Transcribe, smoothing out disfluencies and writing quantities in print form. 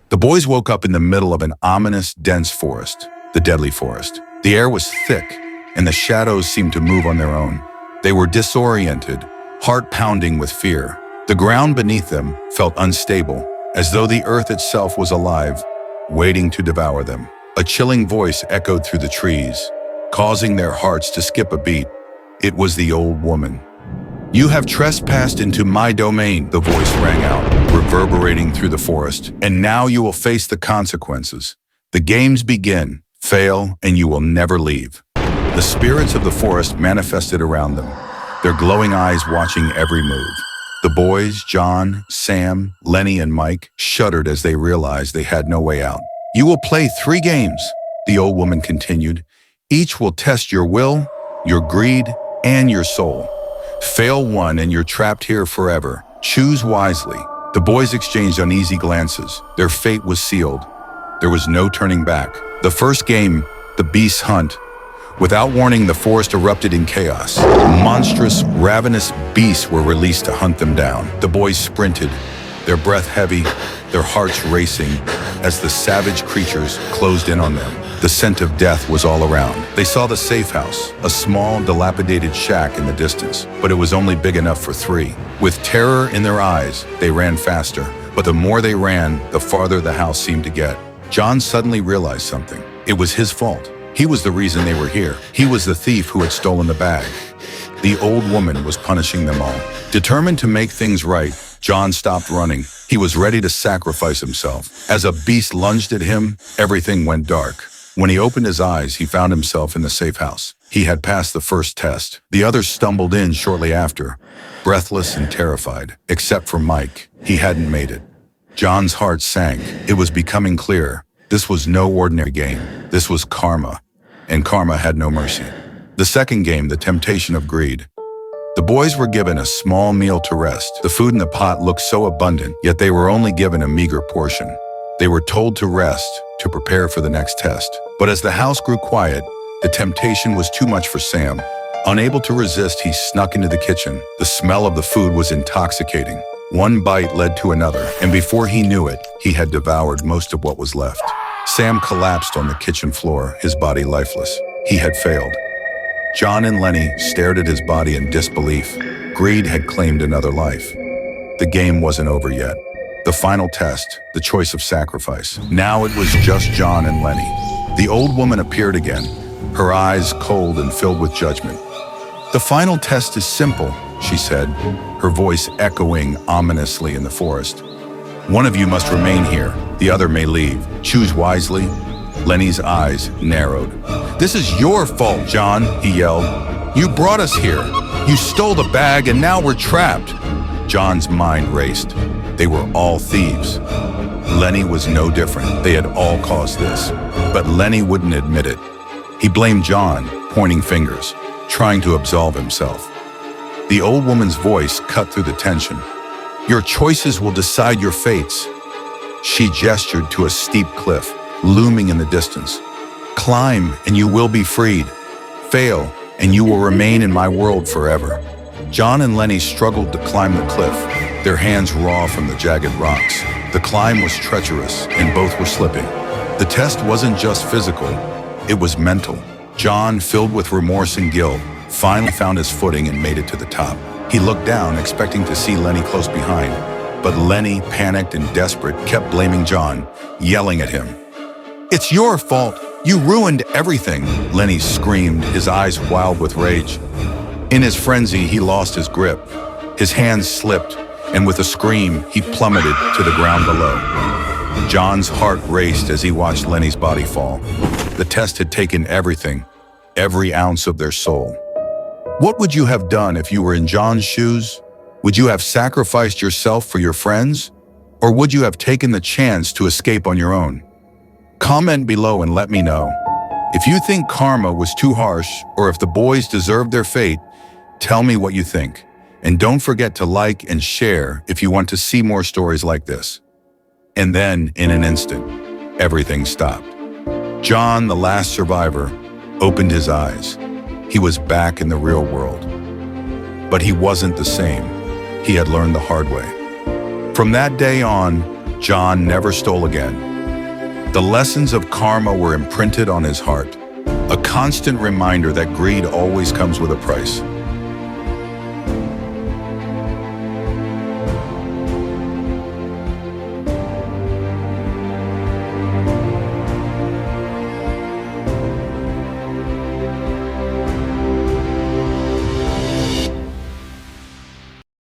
The boys woke up in the middle of an ominous, dense forest, the Deadly Forest. The air was thick, and the shadows seemed to move on their own. They were disoriented, heart pounding with fear. The ground beneath them felt unstable, as though the earth itself was alive, waiting to devour them. A chilling voice echoed through the trees, causing their hearts to skip a beat. It was the old woman. "You have trespassed into my domain," the voice rang out, reverberating through the forest. "And now you will face the consequences. The games begin. Fail, and you will never leave." The spirits of the forest manifested around them, their glowing eyes watching every move. The boys, John, Sam, Lenny, and Mike, shuddered as they realized they had no way out. "You will play 3 games," the old woman continued. "Each will test your will, your greed, and your soul. Fail one and you're trapped here forever. Choose wisely." The boys exchanged uneasy glances. Their fate was sealed. There was no turning back. The first game, the Beast's Hunt. Without warning, the forest erupted in chaos. Monstrous, ravenous beasts were released to hunt them down. The boys sprinted, their breath heavy, their hearts racing, as the savage creatures closed in on them. The scent of death was all around. They saw the safe house, a small, dilapidated shack in the distance, but it was only big enough for 3. With terror in their eyes, they ran faster. But the more they ran, the farther the house seemed to get. John suddenly realized something. It was his fault. He was the reason they were here. He was the thief who had stolen the bag. The old woman was punishing them all. Determined to make things right, John stopped running. He was ready to sacrifice himself. As a beast lunged at him, everything went dark. When he opened his eyes, he found himself in the safe house. He had passed the first test. The others stumbled in shortly after, breathless and terrified, except for Mike. He hadn't made it. John's heart sank. It was becoming clear. This was no ordinary game. This was karma, and karma had no mercy. The second game, the temptation of greed. The boys were given a small meal to rest. The food in the pot looked so abundant, yet they were only given a meager portion. They were told to rest, to prepare for the next test. But as the house grew quiet, the temptation was too much for Sam. Unable to resist, he snuck into the kitchen. The smell of the food was intoxicating. One bite led to another, and before he knew it, he had devoured most of what was left. Sam collapsed on the kitchen floor, his body lifeless. He had failed. John and Lenny stared at his body in disbelief. Greed had claimed another life. The game wasn't over yet. The final test, the choice of sacrifice. Now it was just John and Lenny. The old woman appeared again, her eyes cold and filled with judgment. "The final test is simple," she said, her voice echoing ominously in the forest. "One of you must remain here, the other may leave. Choose wisely." Lenny's eyes narrowed. "This is your fault, John," he yelled. "You brought us here. You stole the bag and now we're trapped." John's mind raced. They were all thieves. Lenny was no different. They had all caused this. But Lenny wouldn't admit it. He blamed John, pointing fingers, trying to absolve himself. The old woman's voice cut through the tension. "Your choices will decide your fates." She gestured to a steep cliff, looming in the distance. "Climb, and you will be freed. Fail, and you will remain in my world forever." John and Lenny struggled to climb the cliff, their hands raw from the jagged rocks. The climb was treacherous, and both were slipping. The test wasn't just physical, it was mental. John, filled with remorse and guilt, finally found his footing and made it to the top. He looked down, expecting to see Lenny close behind, but Lenny, panicked and desperate, kept blaming John, yelling at him. "It's your fault! You ruined everything!" Lenny screamed, his eyes wild with rage. In his frenzy, he lost his grip. His hands slipped, and with a scream, he plummeted to the ground below. John's heart raced as he watched Lenny's body fall. The test had taken everything, every ounce of their soul. What would you have done if you were in John's shoes? Would you have sacrificed yourself for your friends? Or would you have taken the chance to escape on your own? Comment below and let me know. If you think karma was too harsh, or if the boys deserved their fate, tell me what you think. And don't forget to like and share if you want to see more stories like this. And then, in an instant, everything stopped. John, the last survivor, opened his eyes. He was back in the real world. But he wasn't the same. He had learned the hard way. From that day on, John never stole again. The lessons of karma were imprinted on his heart, a constant reminder that greed always comes with a price.